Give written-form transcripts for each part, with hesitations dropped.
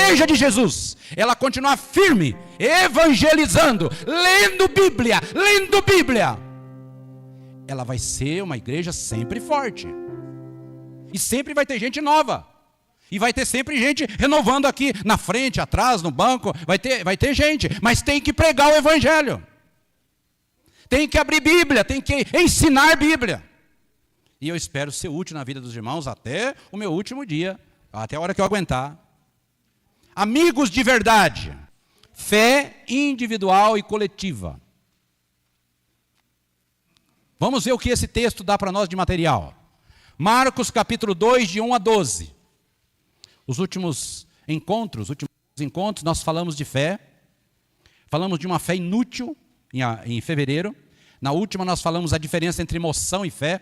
igreja de Jesus, ela continuar firme, evangelizando, lendo Bíblia, ela vai ser uma igreja sempre forte. E sempre vai ter gente nova. E vai ter sempre gente renovando aqui na frente, atrás, no banco. Vai ter gente, mas tem que pregar o evangelho. Tem que abrir Bíblia, tem que ensinar Bíblia. E eu espero ser útil na vida dos irmãos até o meu último dia, até a hora que eu aguentar. Amigos de verdade, fé individual e coletiva. Vamos ver o que esse texto dá para nós de material. Marcos capítulo 2, de 1 a 12. Os últimos encontros, nós falamos de fé. Falamos de uma fé inútil em fevereiro. Na última nós falamos a diferença entre emoção e fé.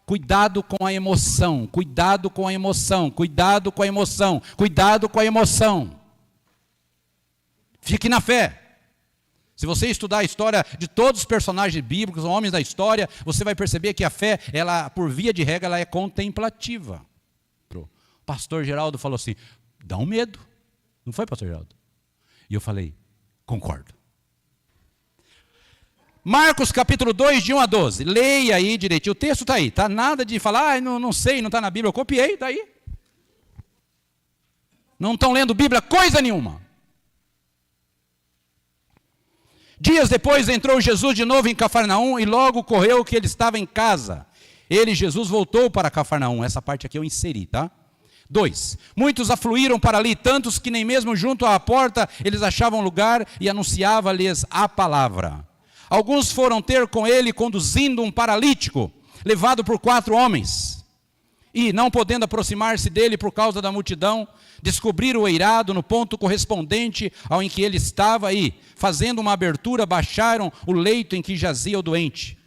Cuidado com a emoção, cuidado com a emoção, cuidado com a emoção, cuidado com a emoção. Fique na fé. Se você estudar a história de todos os personagens bíblicos, homens da história, você vai perceber que a fé, ela, por via de regra, ela é contemplativa. O pastor Geraldo falou assim, dá um medo. Não foi, pastor Geraldo? E eu falei, concordo. Marcos capítulo 2, de 1 a 12. Leia aí direitinho. O texto está aí. Tá? Nada de falar, não sei, não está na Bíblia. Eu copiei, está aí. Não estão lendo Bíblia coisa nenhuma. Dias depois entrou Jesus de novo em Cafarnaum e logo correu que ele estava em casa. Jesus, voltou para Cafarnaum. Essa parte aqui eu inseri, tá? 2. Muitos afluíram para ali, tantos que nem mesmo junto à porta eles achavam lugar e anunciava-lhes a palavra. Alguns foram ter com ele conduzindo um paralítico, levado por 4 homens. E, não podendo aproximar-se dele por causa da multidão, descobriram o eirado no ponto correspondente ao em que ele estava e, fazendo uma abertura, baixaram o leito em que jazia o doente.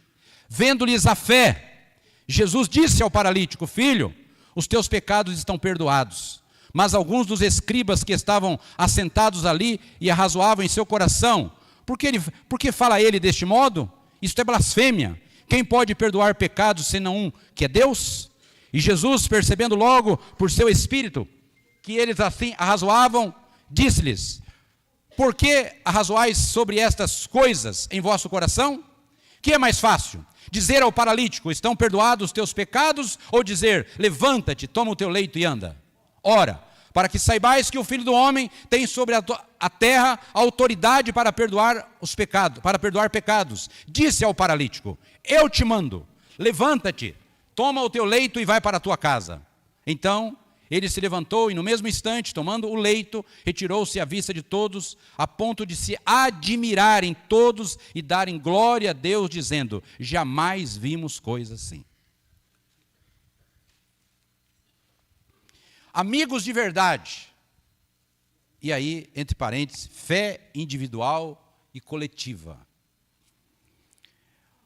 Vendo-lhes a fé, Jesus disse ao paralítico, filho, os teus pecados estão perdoados. Mas alguns dos escribas que estavam assentados ali e arrazoavam em seu coração, por que fala ele deste modo? Isto é blasfêmia. Quem pode perdoar pecados senão um que é Deus? E Jesus, percebendo logo por seu espírito que eles assim arrazoavam, disse-lhes, por que arrazoais sobre estas coisas em vosso coração? Que é mais fácil? Dizer ao paralítico, estão perdoados os teus pecados? Ou dizer, levanta-te, toma o teu leito e anda? Ora, para que saibais que o Filho do Homem tem sobre a terra autoridade para perdoar os pecados, para perdoar pecados. Disse ao paralítico, eu te mando, levanta-te, toma o teu leito e vai para a tua casa. Então, ele se levantou e no mesmo instante, tomando o leito, retirou-se à vista de todos, a ponto de se admirarem todos e darem glória a Deus, dizendo, jamais vimos coisa assim. Amigos de verdade, e aí, entre parênteses, fé individual e coletiva.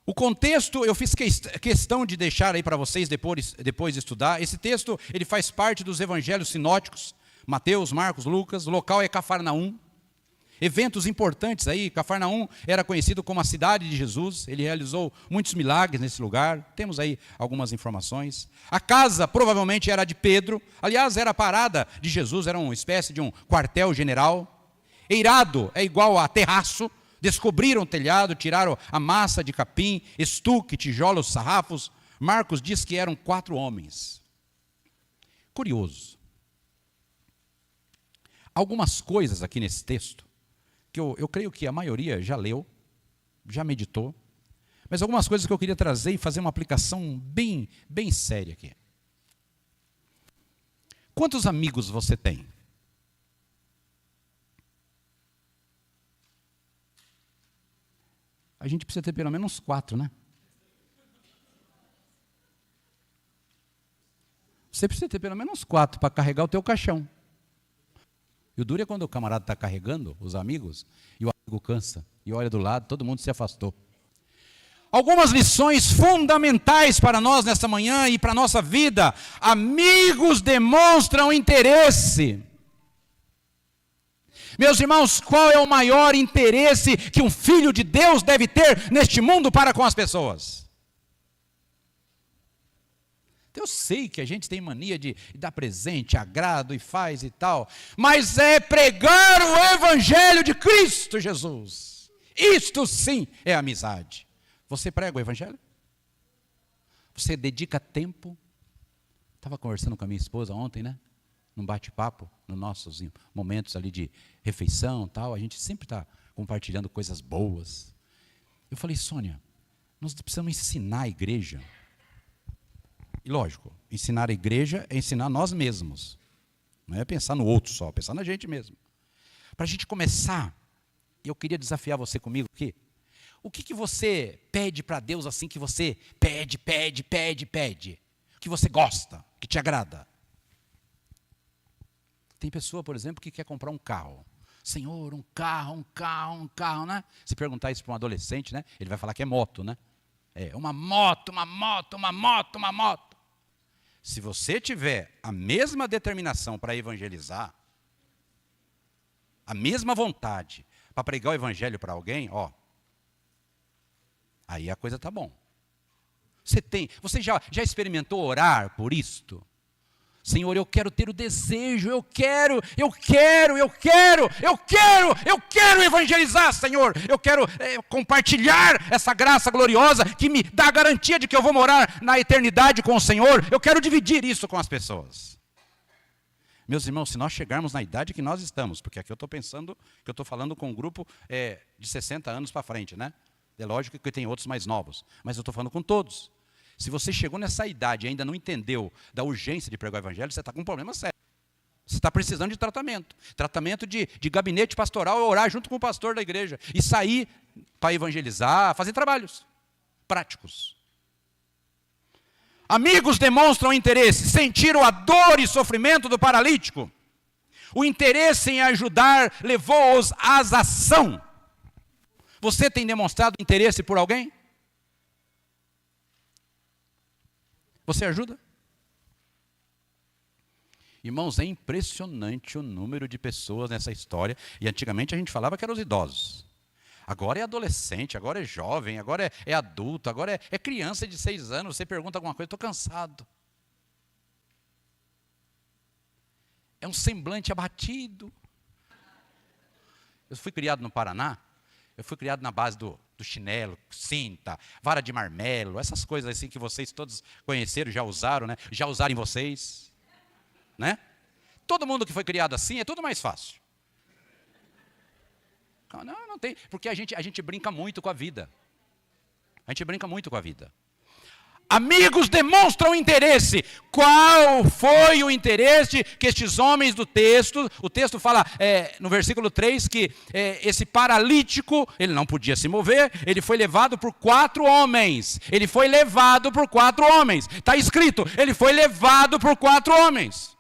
O contexto, eu fiz questão de deixar aí para vocês depois estudar. Esse texto, ele faz parte dos evangelhos sinóticos, Mateus, Marcos, Lucas. O local é Cafarnaum. Eventos importantes aí, Cafarnaum era conhecido como a cidade de Jesus, ele realizou muitos milagres nesse lugar, temos aí algumas informações. A casa provavelmente era de Pedro, aliás era a parada de Jesus, era uma espécie de um quartel-general. Eirado é igual a terraço, descobriram o telhado, tiraram a massa de capim, estuque, tijolos, sarrafos. Marcos diz que eram 4 homens. Curioso. Algumas coisas aqui nesse texto, que eu creio que a maioria já leu, já meditou, mas algumas coisas que eu queria trazer e fazer uma aplicação bem séria aqui. Quantos amigos você tem? A gente precisa ter pelo menos 4, né? Você precisa ter pelo menos 4 para carregar o teu caixão. E o duro é quando o camarada está carregando os amigos e o amigo cansa e olha do lado, todo mundo se afastou. Algumas lições fundamentais para nós nesta manhã e para a nossa vida. Amigos demonstram interesse. Meus irmãos, qual é o maior interesse que um filho de Deus deve ter neste mundo para com as pessoas? Eu sei que a gente tem mania de dar presente, agrado e faz e tal, mas é pregar o evangelho de Cristo Jesus. Isto sim é amizade. Você prega o evangelho? Você dedica tempo? Estava conversando com a minha esposa ontem, né? Num bate-papo, nos nossos momentos ali de refeição, tal, a gente sempre está compartilhando coisas boas. Eu falei, Sônia, nós precisamos ensinar a igreja. E lógico, ensinar a igreja é ensinar nós mesmos. Não é pensar no outro só, pensar na gente mesmo. Para a gente começar, eu queria desafiar você comigo aqui. O que você pede para Deus assim que você pede? O que você gosta, que te agrada? Tem pessoa, por exemplo, que quer comprar um carro. Senhor, um carro, né? Se perguntar isso para um adolescente, né? Ele vai falar que é moto, né? É, uma moto. Se você tiver a mesma determinação para evangelizar, a mesma vontade para pregar o evangelho para alguém, ó, aí a coisa tá bom. Você já experimentou orar por isto? Senhor, eu quero ter o desejo, eu quero evangelizar, Senhor. Eu quero compartilhar essa graça gloriosa que me dá a garantia de que eu vou morar na eternidade com o Senhor. Eu quero dividir isso com as pessoas. Meus irmãos, se nós chegarmos na idade que nós estamos, porque aqui eu estou pensando que eu estou falando com um grupo de 60 anos para frente, né? É lógico que tem outros mais novos, mas eu estou falando com todos. Se você chegou nessa idade e ainda não entendeu da urgência de pregar o evangelho, você está com um problema sério. Você está precisando de tratamento. Tratamento de gabinete pastoral, orar junto com o pastor da igreja. E sair para evangelizar, fazer trabalhos práticos. Amigos demonstram interesse, sentiram a dor e sofrimento do paralítico. O interesse em ajudar levou-os à ação. Você tem demonstrado interesse por alguém? Você ajuda? Irmãos, é impressionante o número de pessoas nessa história. E antigamente a gente falava que eram os idosos. Agora é adolescente, agora é jovem, agora é adulto, agora é criança de 6 anos. Você pergunta alguma coisa, estou cansado. É um semblante abatido. Eu fui criado no Paraná. Eu fui criado na base do chinelo, cinta, vara de marmelo, essas coisas assim que vocês todos conheceram, já usaram, né? Já usaram em vocês, né? Todo mundo que foi criado assim é tudo mais fácil. Não tem, porque a gente brinca muito com a vida. A gente brinca muito com a vida. Amigos demonstram interesse. Qual foi o interesse que estes homens do texto, o texto fala no versículo 3 que esse paralítico, ele não podia se mover, ele foi levado por 4 homens. Ele foi levado por 4 homens. Está escrito, ele foi levado por 4 homens.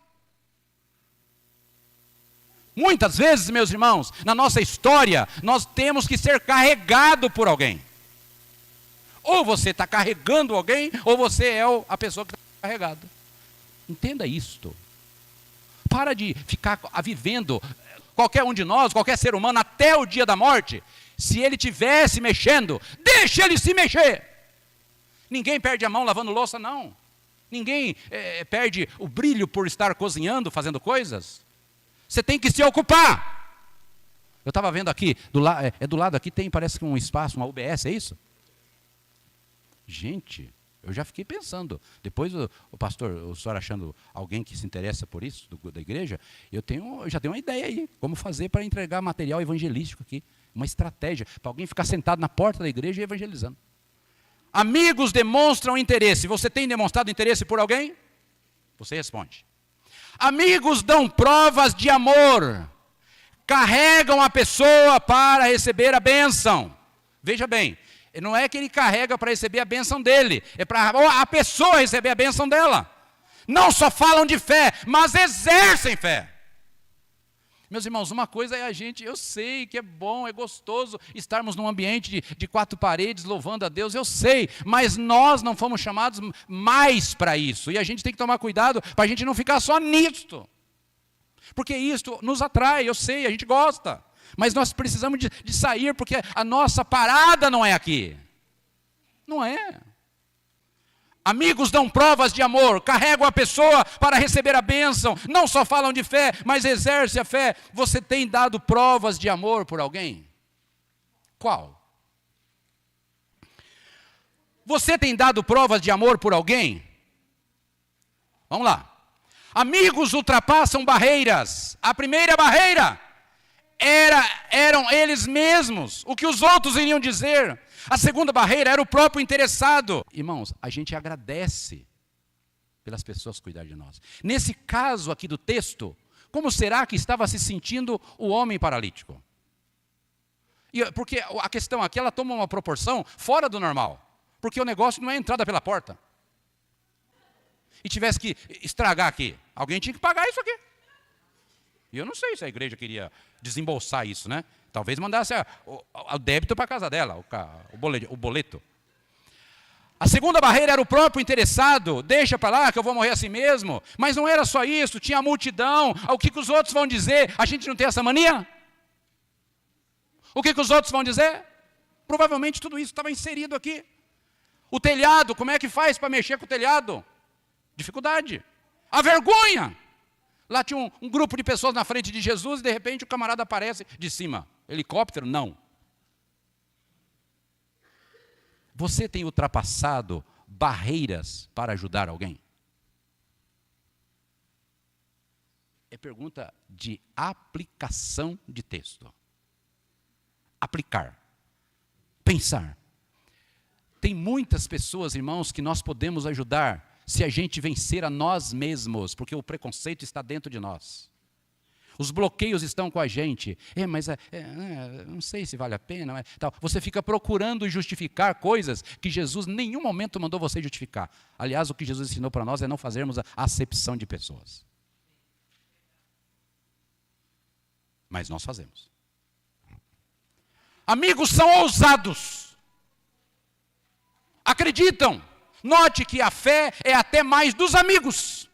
Muitas vezes, meus irmãos, na nossa história, nós temos que ser carregado por alguém. Ou você está carregando alguém, ou você é a pessoa que está carregada. Entenda isto. Para de ficar vivendo, qualquer um de nós, qualquer ser humano, até o dia da morte, se ele estivesse mexendo, deixa ele se mexer. Ninguém perde a mão lavando louça, não. Ninguém perde o brilho por estar cozinhando, fazendo coisas. Você tem que se ocupar. Eu estava vendo aqui, do lado aqui tem, parece que um espaço, uma UBS, é isso? Gente, eu já fiquei pensando. Depois o pastor, o senhor achando alguém que se interessa por isso, da igreja, eu já tenho uma ideia aí, como fazer para entregar material evangelístico aqui. Uma estratégia, para alguém ficar sentado na porta da igreja e evangelizando. Amigos demonstram interesse. Você tem demonstrado interesse por alguém? Você responde. Amigos dão provas de amor. Carregam a pessoa para receber a bênção. Veja bem. Não é que ele carrega para receber a bênção dele, é para a pessoa receber a bênção dela. Não só falam de fé, mas exercem fé. Meus irmãos, uma coisa é eu sei que é bom, é gostoso estarmos num ambiente de 4 paredes louvando a Deus, eu sei, mas nós não fomos chamados mais para isso. E a gente tem que tomar cuidado para a gente não ficar só nisto. Porque isto nos atrai, eu sei, a gente gosta. Mas nós precisamos de sair, porque a nossa parada não é aqui. Não é. Amigos dão provas de amor, carregam a pessoa para receber a bênção, não só falam de fé, mas exercem a fé. Você tem dado provas de amor por alguém? Qual? Você tem dado provas de amor por alguém? Vamos lá. Amigos ultrapassam barreiras. A primeira barreira eram eles mesmos, o que os outros iriam dizer. A segunda barreira era o próprio interessado. Irmãos, a gente agradece pelas pessoas cuidarem de nós. Nesse caso aqui do texto, como será que estava se sentindo o homem paralítico? Porque a questão aqui, ela toma uma proporção fora do normal. Porque o negócio não é entrada pela porta. E tivesse que estragar aqui, alguém tinha que pagar isso aqui. E eu não sei se a igreja queria desembolsar isso, né? Talvez mandasse o débito para a casa dela, o boleto. A segunda barreira era o próprio interessado. Deixa para lá que eu vou morrer assim mesmo. Mas não era só isso, tinha a multidão. O que os outros vão dizer? A gente não tem essa mania? O que os outros vão dizer? Provavelmente tudo isso estava inserido aqui. O telhado, como é que faz para mexer com o telhado? Dificuldade. A vergonha. Lá tinha um grupo de pessoas na frente de Jesus e de repente o camarada aparece de cima. Helicóptero? Não. Você tem ultrapassado barreiras para ajudar alguém? É pergunta de aplicação de texto. Aplicar. Pensar. Tem muitas pessoas, irmãos, que nós podemos ajudar se a gente vencer a nós mesmos, porque o preconceito está dentro de nós. Os bloqueios estão com a gente. Mas não sei se vale a pena. Mas, tal. Você fica procurando justificar coisas que Jesus em nenhum momento mandou você justificar. Aliás, o que Jesus ensinou para nós é não fazermos a acepção de pessoas. Mas nós fazemos. Amigos são ousados. Acreditam. Note que a fé é até mais dos amigos.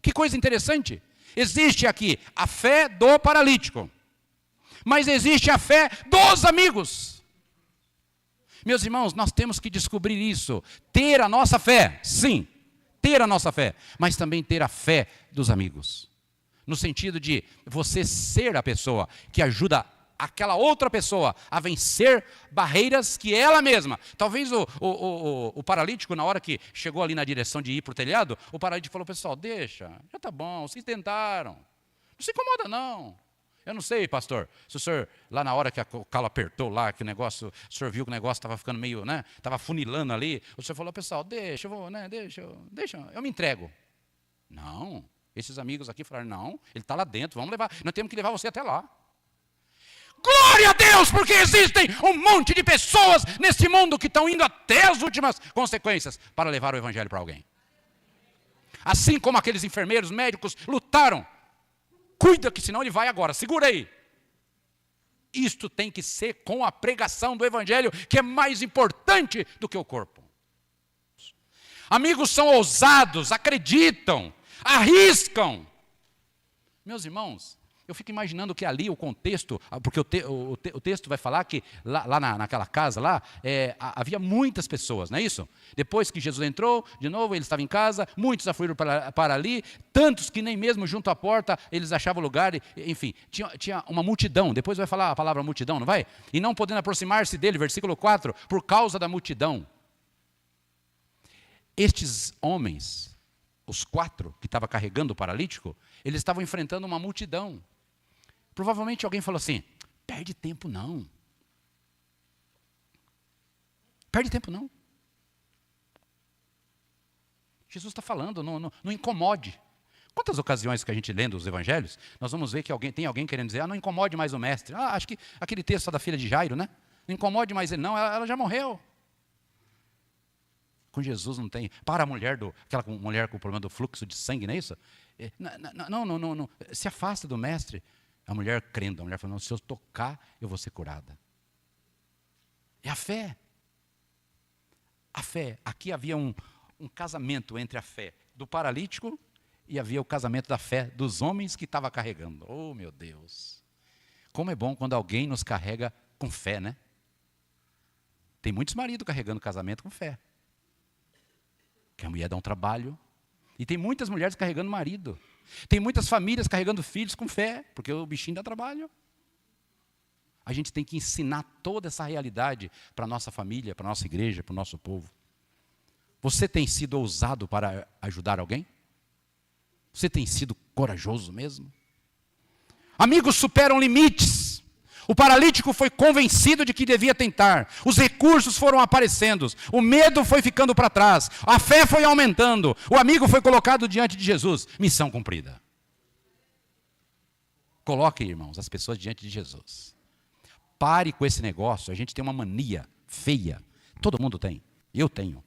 Que coisa interessante. Existe aqui a fé do paralítico. Mas existe a fé dos amigos. Meus irmãos, nós temos que descobrir isso. Ter a nossa fé, sim. Ter a nossa fé. Mas também ter a fé dos amigos. No sentido de você ser a pessoa que ajuda aquela outra pessoa a vencer barreiras que ela mesma. Talvez o paralítico, na hora que chegou ali na direção de ir para o telhado, o paralítico falou, pessoal, deixa, já está bom, vocês tentaram. Não se incomoda não. Eu não sei, pastor, se o senhor, lá na hora que o calo apertou lá, que o negócio, o senhor viu que o negócio estava ficando meio, né, estava funilando ali, o senhor falou, pessoal, deixa, eu vou, né, deixa, eu me entrego. Não, esses amigos aqui falaram, não, ele está lá dentro, vamos levar, nós temos que levar você até lá. Glória a Deus, porque existem um monte de pessoas nesse mundo que estão indo até as últimas consequências para levar o evangelho para alguém. Assim como aqueles enfermeiros, médicos lutaram. Cuida que senão ele vai agora, segura aí. Isto tem que ser com a pregação do evangelho, que é mais importante do que o corpo. Amigos são ousados, acreditam, arriscam. Meus irmãos, eu fico imaginando que ali o contexto, porque o texto vai falar que lá naquela casa lá, havia muitas pessoas, não é isso? Depois que Jesus entrou, de novo, ele estava em casa, muitos afluíram para ali, tantos que nem mesmo junto à porta eles achavam lugar, enfim, tinha uma multidão, depois vai falar a palavra multidão, não vai? E não podendo aproximar-se dele, versículo 4, por causa da multidão. Estes homens, os 4 que estavam carregando o paralítico, eles estavam enfrentando uma multidão. Provavelmente alguém falou assim, perde tempo não. Perde tempo não. Jesus está falando, não incomode. Quantas ocasiões que a gente lendo os evangelhos, nós vamos ver que tem alguém querendo dizer, não incomode mais o mestre. Acho que aquele texto da filha de Jairo, né? Não incomode mais ele não, ela já morreu. Com Jesus não tem. Para a mulher, aquela mulher com o problema do fluxo de sangue, não é isso? Não. Se afasta do mestre. A mulher crendo, a mulher falando, se eu tocar, eu vou ser curada. É a fé. A fé. Aqui havia um casamento entre a fé do paralítico e havia o casamento da fé dos homens que estava carregando. Oh, meu Deus. Como é bom quando alguém nos carrega com fé, né? Tem muitos maridos carregando casamento com fé. Que a mulher dá um trabalho. E tem muitas mulheres carregando marido. Tem muitas famílias carregando filhos com fé, porque o bichinho dá trabalho. A gente tem que ensinar toda essa realidade para a nossa família, para a nossa igreja, para o nosso povo. Você tem sido ousado para ajudar alguém? Você tem sido corajoso mesmo? Amigos superam limites. O paralítico foi convencido de que devia tentar. Os recursos foram aparecendo. O medo foi ficando para trás. A fé foi aumentando. O amigo foi colocado diante de Jesus. Missão cumprida. Coloque, irmãos, as pessoas diante de Jesus. Pare com esse negócio. A gente tem uma mania feia. Todo mundo tem. Eu tenho.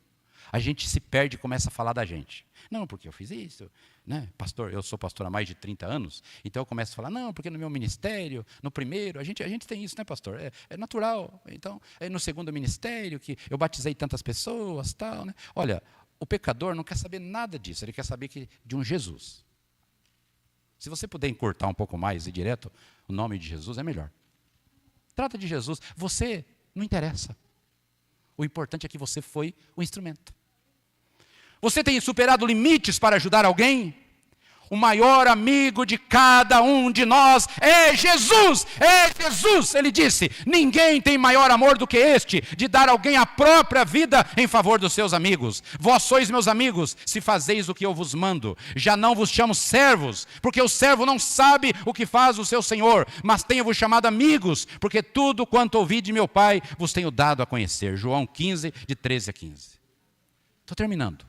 A gente se perde e começa a falar da gente. Não, porque eu fiz isso, né? Pastor, eu sou pastor há mais de 30 anos, então eu começo a falar, não, porque no meu ministério, no primeiro, a gente tem isso, né, pastor? É natural. Então, no segundo ministério, que eu batizei tantas pessoas, tal, né? Olha, o pecador não quer saber nada disso, ele quer saber de um Jesus. Se você puder encurtar um pouco mais e direto o nome de Jesus, é melhor. Trata de Jesus. Você não interessa. O importante é que você foi o instrumento. Você tem superado limites para ajudar alguém? O maior amigo de cada um de nós é Jesus. É Jesus. Ele disse, ninguém tem maior amor do que este, de dar alguém a própria vida em favor dos seus amigos. Vós sois meus amigos, se fazeis o que eu vos mando. Já não vos chamo servos, porque o servo não sabe o que faz o seu senhor, mas tenho-vos chamado amigos, porque tudo quanto ouvi de meu Pai vos tenho dado a conhecer. João 15, de 13 a 15. Estou terminando.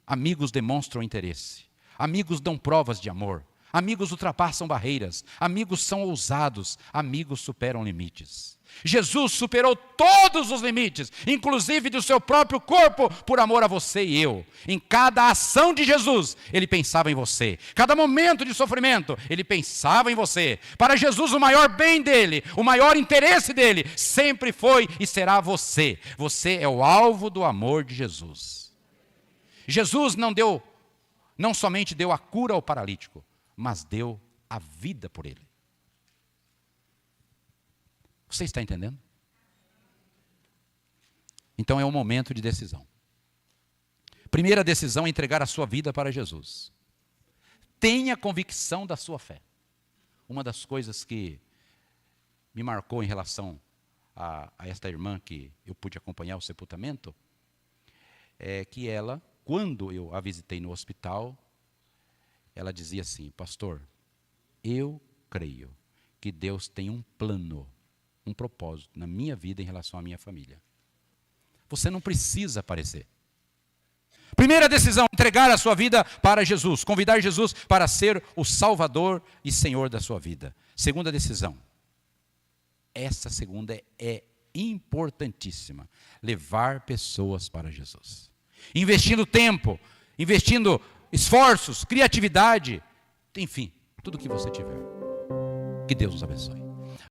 Amigos demonstram interesse. Amigos dão provas de amor. Amigos ultrapassam barreiras. Amigos são ousados. Amigos superam limites. Jesus superou todos os limites, inclusive do seu próprio corpo, por amor a você e eu. Em cada ação de Jesus, ele pensava em você. Cada momento de sofrimento, ele pensava em você. Para Jesus, o maior bem dele, o maior interesse dele, sempre foi e será você. Você é o alvo do amor de Jesus. Jesus não somente deu a cura ao paralítico, mas deu a vida por ele. Você está entendendo? Então é um momento de decisão. Primeira decisão é entregar a sua vida para Jesus. Tenha convicção da sua fé. Uma das coisas que me marcou em relação a esta irmã que eu pude acompanhar o sepultamento, é que ela, quando eu a visitei no hospital, ela dizia assim, pastor, eu creio que Deus tem um plano, um propósito na minha vida em relação à minha família. Você não precisa aparecer. Primeira decisão, entregar a sua vida para Jesus, convidar Jesus para ser o Salvador e Senhor da sua vida. Segunda decisão, essa segunda é importantíssima, levar pessoas para Jesus. Investindo tempo, investindo esforços, criatividade, enfim, tudo que você tiver. Que Deus os abençoe.